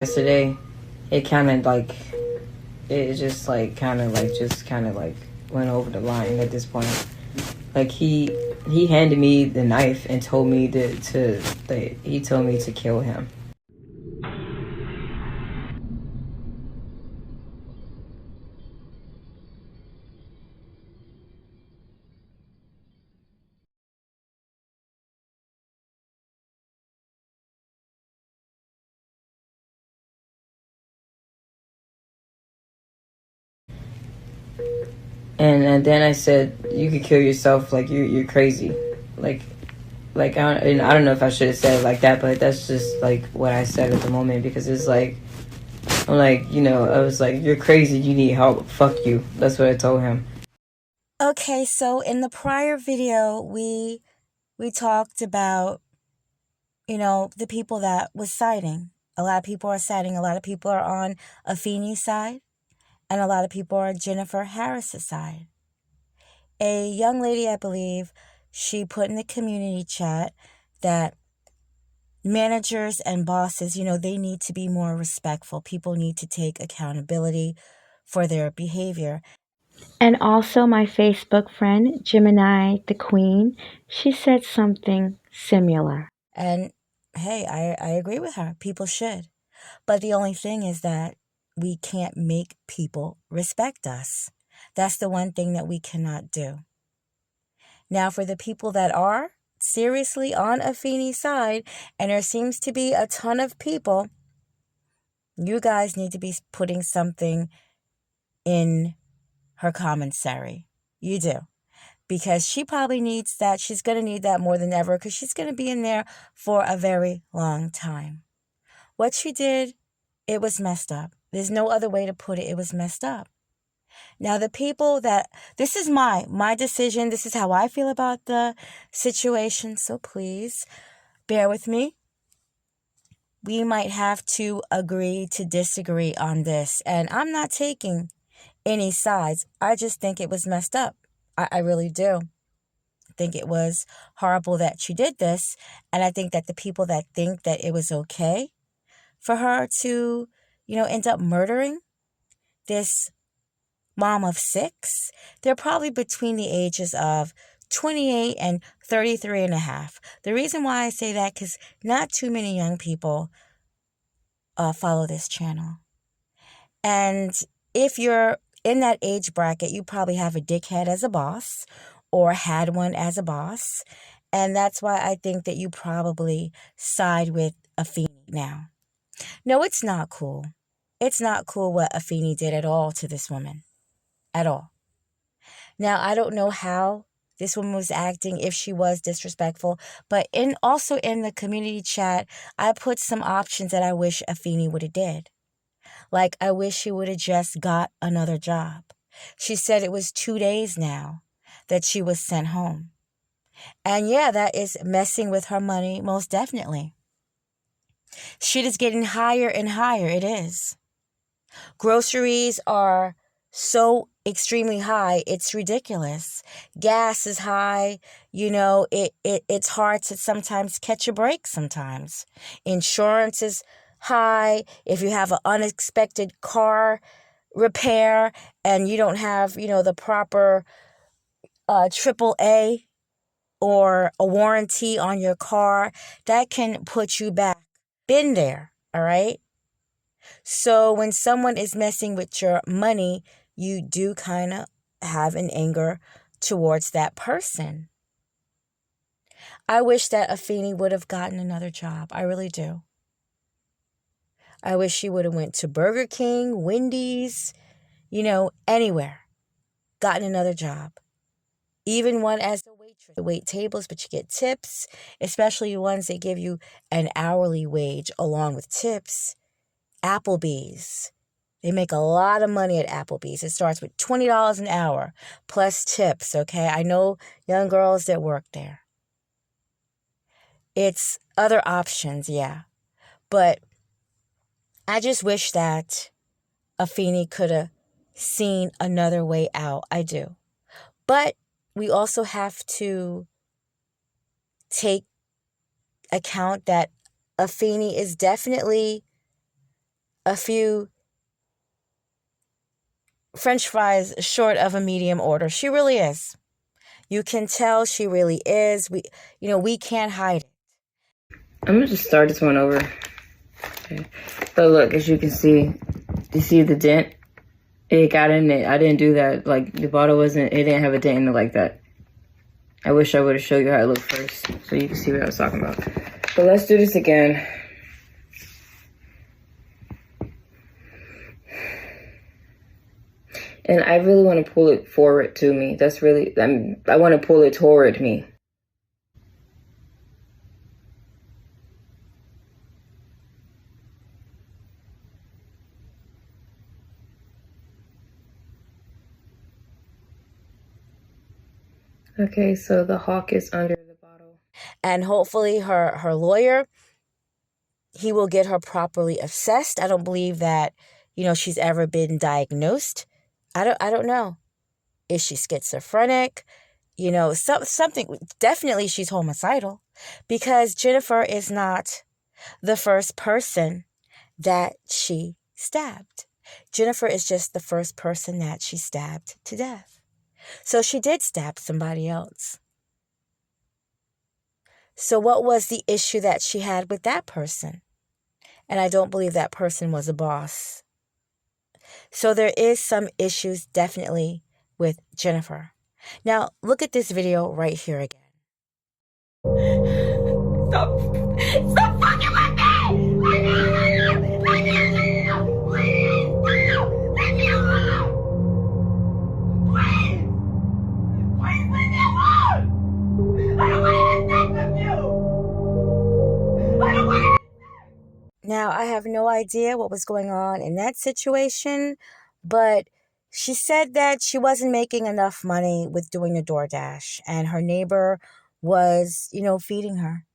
Yesterday, it kind of like, it just like kind of like went over the line at this point. Like he handed me the knife and told me he told me to kill him. And then I said, you could kill yourself, like you're crazy. Like I don't know if I should have said it like that, but that's just like what I said at the moment, because it's like, I'm like, I was like, you're crazy, you need help, fuck you. That's what I told him. Okay, so in the prior video, we talked about, the people that was siding. A lot of people are siding. A lot of people are on Afeni's side, and a lot of people are Jennifer Harris's side. A young lady, I believe, she put in the community chat that managers and bosses, they need to be more respectful. People need to take accountability for their behavior. And also my Facebook friend, Gemini the Queen, she said something similar. And hey, I agree with her. People should. But the only thing is that we can't make people respect us. That's the one thing that we cannot do. Now, for the people that are seriously on Afeni's side, and there seems to be a ton of people, you guys need to be putting something in her commentary. You do. Because she probably needs that. She's going to need that more than ever, because she's going to be in there for a very long time. What she did, it was messed up. There's no other way to put it. It was messed up. Now, the people that, this is my decision. This is how I feel about the situation. So please bear with me. We might have to agree to disagree on this. And I'm not taking any sides. I just think it was messed up. I really do. I think it was horrible that she did this. And I think that the people that think that it was okay for her to, end up murdering this mom of 6, they're probably between the ages of 28 and 33 and a half. The reason why I say that, because not too many young people follow this channel. And if you're in that age bracket, you probably have a dickhead as a boss or had one as a boss. And that's why I think that you probably side with Afeni now. No, it's not cool. It's not cool what Afeni did at all to this woman. At all. Now, I don't know how this woman was acting, if she was disrespectful, but also in the community chat, I put some options that I wish Afeni would have did. Like, I wish she would have just got another job. She said it was 2 days now that she was sent home. And yeah, that is messing with her money, most definitely. Shit is getting higher and higher. It is. Groceries are so extremely high, it's ridiculous. Gas is high. It's hard to sometimes catch a break sometimes. Insurance is high. If you have an unexpected car repair and you don't have, the proper AAA or a warranty on your car, that can put you back. Been there, all right? So when someone is messing with your money, you do kind of have an anger towards that person. I wish that Afeni would have gotten another job. I really do. I wish she would have went to Burger King, Wendy's, anywhere. Gotten another job. Even one as a waitress. The wait tables, but you get tips, especially ones that give you an hourly wage along with tips. Applebee's. They make a lot of money at Applebee's. It starts with $20 an hour plus tips, okay? I know young girls that work there. It's other options, yeah. But I just wish that Afeni could have seen another way out. I do. But we also have to take account that Afeni is definitely a few French fries short of a medium order. She really is. You can tell she really is. We can't hide it. I'm gonna just start this one over. Okay. But look, as you can see, you see the dent? It got in it. I didn't do that. Like, the bottle it didn't have a dent in it like that. I wish I would have showed you how it looked first so you can see what I was talking about. But let's do this again. And I really want to pull it forward to me. I want to pull it toward me. Okay, so the hawk is under the bottle. And hopefully her lawyer, he will get her properly assessed. I don't believe that, she's ever been diagnosed. I don't know. Is she schizophrenic? Something, definitely she's homicidal, because Jennifer is not the first person that she stabbed. Jennifer is just the first person that she stabbed to death. So she did stab somebody else. So what was the issue that she had with that person? And I don't believe that person was a boss. So there is some issues definitely with Jennifer. Now, look at this video right here again. Stop fucking with me! Now, I have no idea what was going on in that situation, but she said that she wasn't making enough money with doing the DoorDash, and her neighbor was, feeding her.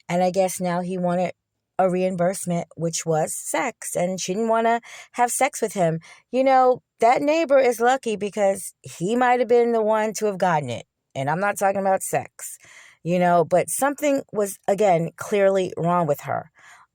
And I guess now he wanted a reimbursement, which was sex, and she didn't want to have sex with him. That neighbor is lucky because he might have been the one to have gotten it. And I'm not talking about sex, but something was, again, clearly wrong with her.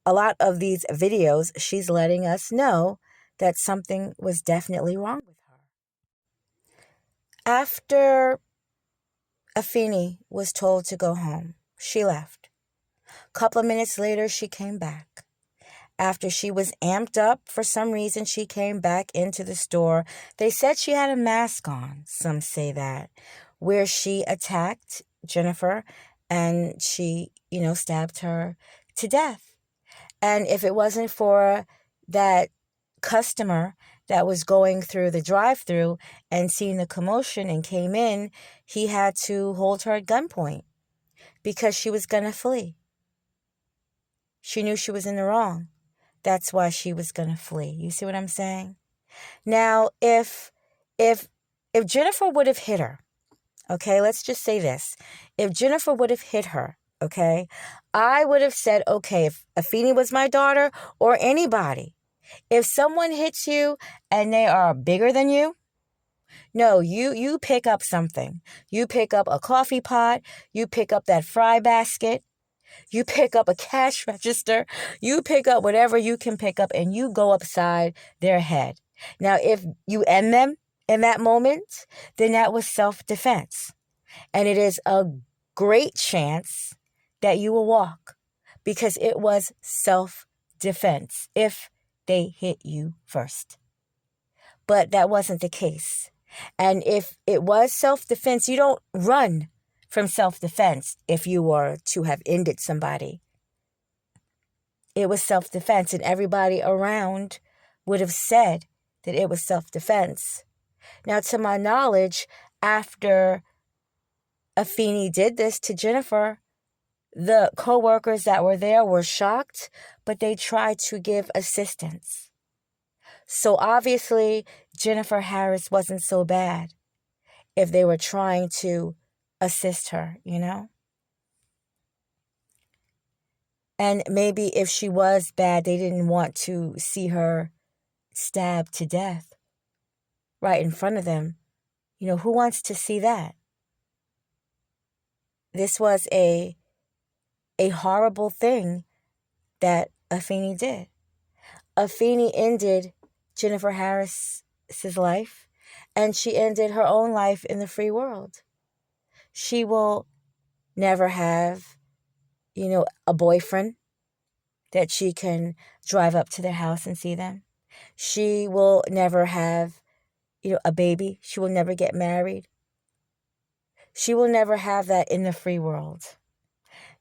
A lot of these videos, she's letting us know that something was definitely wrong with her. After Afeni was told to go home, she left. A couple of minutes later, she came back. After she was amped up, for some reason, she came back into the store. They said she had a mask on, some say that, where she attacked Jennifer and she, stabbed her to death. And if it wasn't for that customer that was going through the drive-thru and seeing the commotion and came in, he had to hold her at gunpoint because she was going to flee. She knew she was in the wrong. That's why she was going to flee. You see what I'm saying? Now, if Jennifer would have hit her, okay, let's just say this. If Jennifer would have hit her, okay, I would have said, okay, if Afeni was my daughter or anybody, if someone hits you and they are bigger than you, no, you pick up something. You pick up a coffee pot. You pick up that fry basket. You pick up a cash register. You pick up whatever you can pick up and you go upside their head. Now, if you end them in that moment, then that was self-defense. And it is a great chance that you will walk because it was self-defense if they hit you first. But that wasn't the case. And if it was self-defense, you don't run from self-defense if you were to have ended somebody. It was self-defense, and everybody around would have said that it was self-defense. Now, to my knowledge, after Afeni did this to Jennifer, the co-workers that were there were shocked, but they tried to give assistance. So obviously, Jennifer Harris wasn't so bad if they were trying to assist her, And maybe if she was bad, they didn't want to see her stabbed to death right in front of them. Who wants to see that? This was a horrible thing that Afeni did. Afeni ended Jennifer Harris's life, and she ended her own life in the free world. She will never have, a boyfriend that she can drive up to their house and see them. She will never have, a baby. She will never get married. She will never have that in the free world.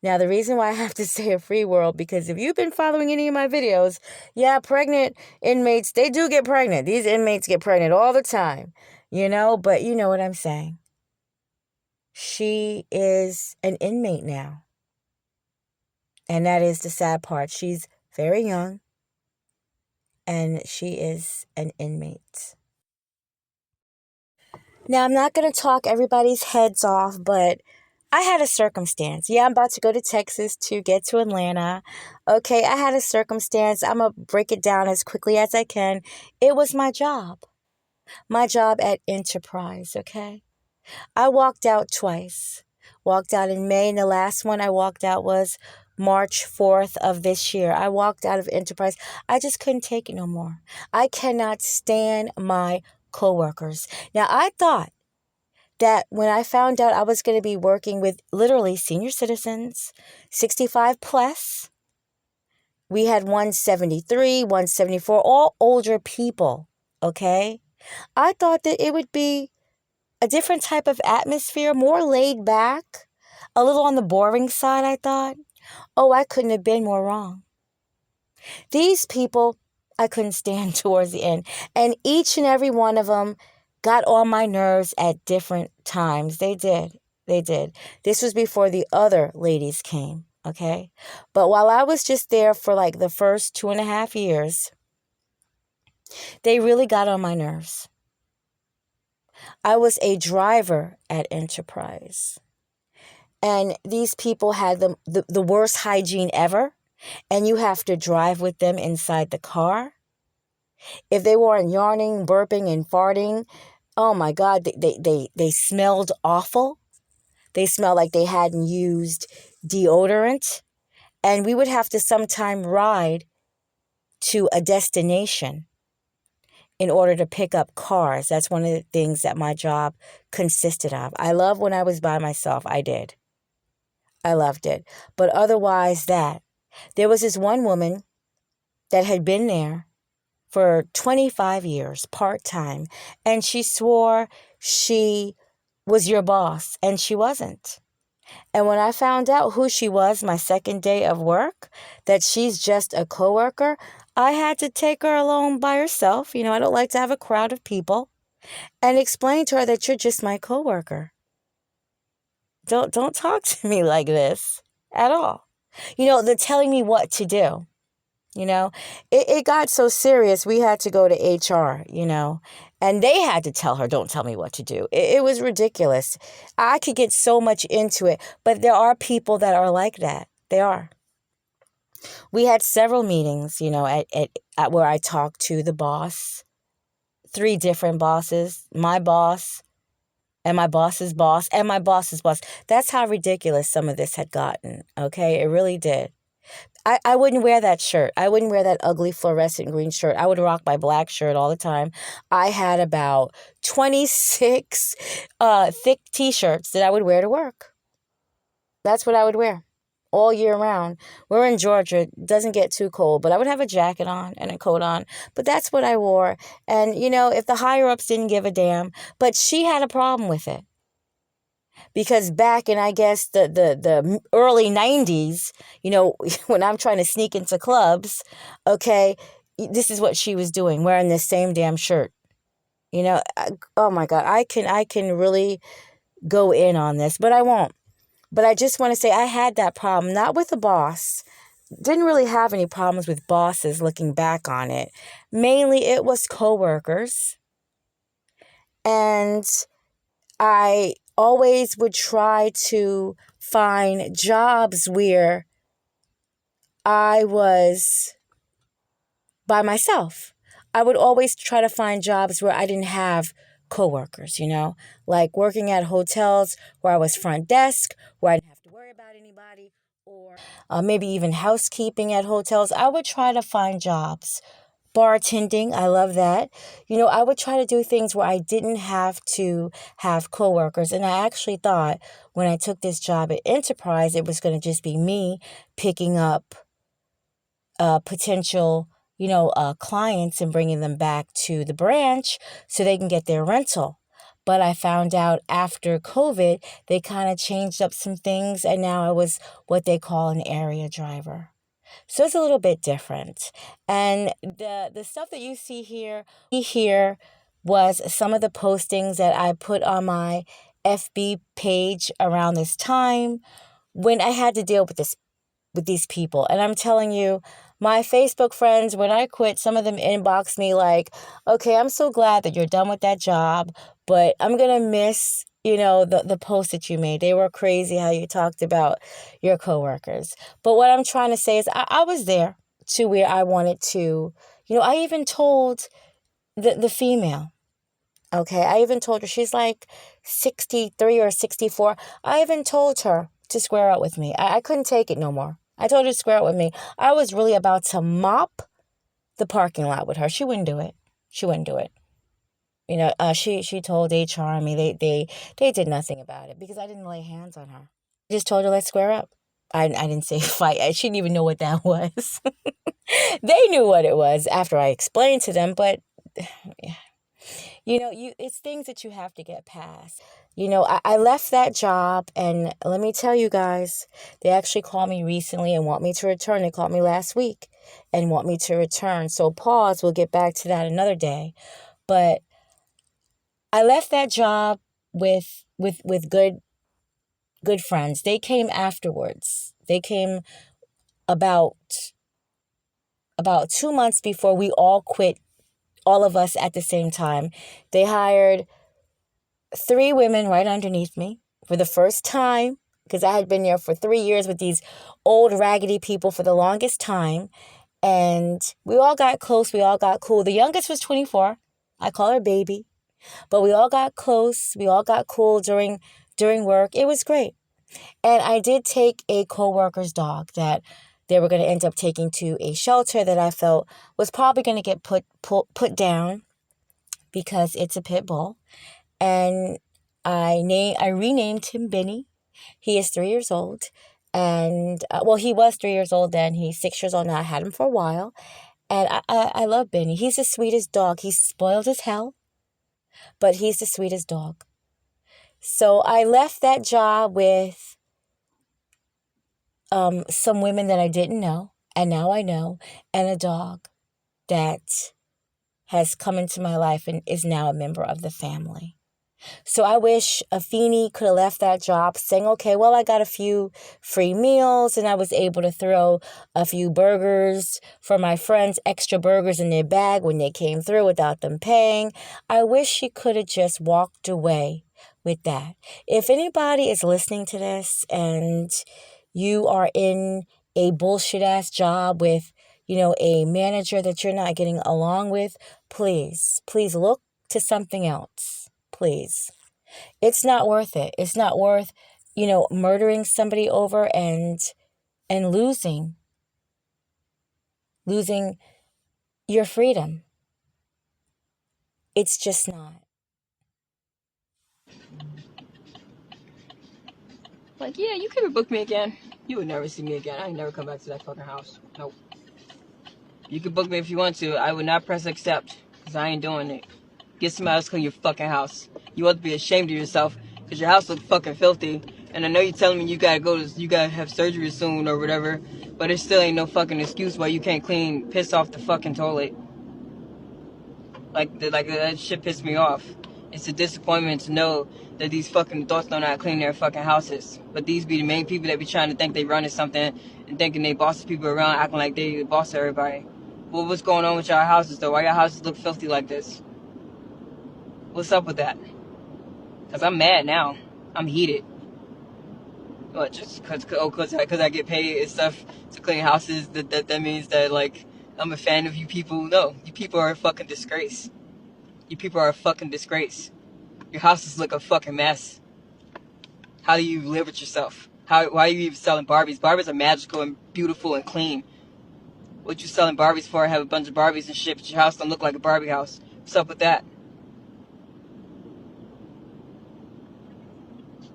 Now, the reason why I have to say a free world, because if you've been following any of my videos, yeah, pregnant inmates, they do get pregnant. These inmates get pregnant all the time, but you know what I'm saying. She is an inmate now. And that is the sad part. She's very young, and she is an inmate. Now, I'm not going to talk everybody's heads off, but I had a circumstance. Yeah, I'm about to go to Texas to get to Atlanta. Okay, I had a circumstance. I'm going to break it down as quickly as I can. It was my job at Enterprise, okay? I walked out twice. Walked out in May, and the last one I walked out was March 4th of this year. I walked out of Enterprise. I just couldn't take it no more. I cannot stand my coworkers. Now, I thought that when I found out I was going to be working with literally senior citizens, 65 plus, we had 173, 174, all older people, okay? I thought that it would be a different type of atmosphere, more laid back, a little on the boring side, I thought. Oh, I couldn't have been more wrong. These people, I couldn't stand towards the end. And each and every one of them got on my nerves at different times. They did. This was before the other ladies came, okay? But while I was just there for like the first 2.5 years, they really got on my nerves. I was a driver at Enterprise. And these people had the worst hygiene ever. And you have to drive with them inside the car. If they weren't yarning, burping, and farting, oh my God, they smelled awful. They smelled like they hadn't used deodorant. And we would have to sometime ride to a destination in order to pick up cars. That's one of the things that my job consisted of. I love when I was by myself. I did. I loved it. But otherwise there was this one woman that had been there for 25 years, part-time, and she swore she was your boss, and she wasn't. And when I found out who she was my second day of work, that she's just a coworker, I had to take her alone by herself. I don't like to have a crowd of people, and explain to her that you're just my coworker. Don't talk to me like this at all. They're telling me what to do. It got so serious, we had to go to HR, and they had to tell her, don't tell me what to do. It was ridiculous. I could get so much into it, but there are people that are like that. They are. We had several meetings, at where I talked to the boss, 3 different bosses, my boss, and my boss's boss, and my boss's boss. That's how ridiculous some of this had gotten, okay? It really did. I wouldn't wear that shirt. I wouldn't wear that ugly fluorescent green shirt. I would rock my black shirt all the time. I had about 26 thick T-shirts that I would wear to work. That's what I would wear all year round. We're in Georgia. It doesn't get too cold, but I would have a jacket on and a coat on. But that's what I wore. And, if the higher-ups didn't give a damn, but she had a problem with it. Because back in, I guess, the early 90s, when I'm trying to sneak into clubs, okay, this is what she was doing, wearing the same damn shirt. Oh my God, I can really go in on this, but I won't. But I just want to say I had that problem, not with the boss. Didn't really have any problems with bosses looking back on it. Mainly it was coworkers. And I always would try to find jobs where I was by myself. I would always try to find jobs where I didn't have coworkers, like working at hotels where I was front desk, where I didn't have to worry about anybody, or maybe even housekeeping at hotels. I would try to find jobs Bartending, I love that. I would try to do things where I didn't have to have coworkers. And I actually thought when I took this job at Enterprise, it was going to just be me picking up potential, clients and bringing them back to the branch so they can get their rental. But I found out after COVID, they kind of changed up some things, and now I was what they call an area driver. So it's a little bit different. And the stuff that you see here was some of the postings that I put on my FB page around this time when I had to deal with these people. And I'm telling you, my Facebook friends, when I quit, some of them inboxed me like, okay, I'm so glad that you're done with that job, but I'm going to miss, the posts that you made. They were crazy how you talked about your coworkers. But what I'm trying to say is I was there to where I wanted to, I even told the female, okay, I even told her, she's like 63 or 64. I even told her to square up with me. I couldn't take it no more. I told her to square up with me. I was really about to mop the parking lot with her. She wouldn't do it. She wouldn't do it. She told HR me they did nothing about it because I didn't lay hands on her. I just told her, let's square up. I didn't say fight. She didn't even know what that was. They knew what it was after I explained to them, but yeah. It's things that you have to get past. I left that job, and let me tell you guys, they actually called me recently and want me to return. They called me last week and want me to return. So pause, we'll get back to that another day. But I left that job with good friends. They came afterwards. They came about 2 months before we all quit, all of us at the same time. They hired 3 women right underneath me for the first time, because I had been there for 3 years with these old raggedy people for the longest time. And we all got close. We all got cool. The youngest was 24. I call her baby. But we all got close. We all got cool during work. It was great. And I did take a coworker's dog that they were going to end up taking to a shelter that I felt was probably going to get put down because it's a pit bull. And I renamed him Benny. He is 3 years old. And, he was 3 years old then. He's 6 years old now. I had him for a while. And I love Benny. He's the sweetest dog. He's spoiled as hell, but he's the sweetest dog. So I left that job with some women that I didn't know, and now I know, and a dog that has come into my life and is now a member of the family. So I wish Afeni could have left that job saying, okay, well, I got a few free meals and I was able to throw a few burgers for my friends, extra burgers in their bag when they came through without them paying. I wish she could have just walked away with that. If anybody is listening to this and you are in a bullshit ass job with, a manager that you're not getting along with, please look to something else. Please. It's not worth it. It's not worth, murdering somebody over and losing your freedom. It's just not. Like, yeah, you could book me again. You would never see me again. I ain't never come back to that fucking house. Nope. You can book me if you want to. I would not press accept, because I ain't doing it. Get somebody else to clean your fucking house. You ought to be ashamed of yourself, because your house looks fucking filthy. And I know you're telling me you gotta have surgery soon or whatever, but it still ain't no fucking excuse why you can't piss off the fucking toilet. Like that shit pissed me off. It's a disappointment to know that these fucking adults don't know how to clean their fucking houses. But these be the main people that be trying to think they running something and thinking they bossing people around, acting like they the boss of everybody. Well, what's going on with y'all houses though? Why y'all houses look filthy like this? What's up with that? Cause I'm mad now. I'm heated. What? Just cause I get paid and stuff to clean houses. That means that like I'm a fan of you people. No, you people are a fucking disgrace. You people are a fucking disgrace. Your houses look a fucking mess. How do you live with yourself? Why are you even selling Barbies? Barbies are magical and beautiful and clean. what you selling Barbies for? I have a bunch of Barbies and shit, but your house don't look like a Barbie house. What's up with that?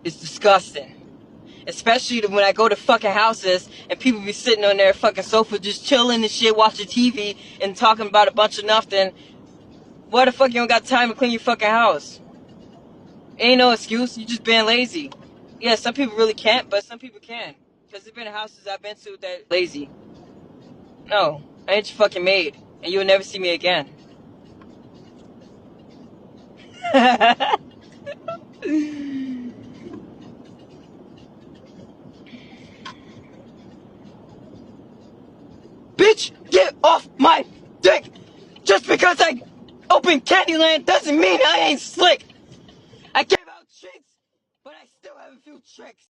It's disgusting. Especially when I go to fucking houses and people be sitting on their fucking sofa just chilling and shit, watching TV and talking about a bunch of nothing. Why the fuck you don't got time to clean your fucking house? Ain't no excuse. You just being lazy. Yeah, some people really can't, but some people can. Because there's been houses I've been to that lazy. No, I ain't your fucking maid. And you'll never see me again. Bitch, get off my dick! Just because I opened Candyland doesn't mean I ain't slick! I gave out tricks, but I still have a few tricks.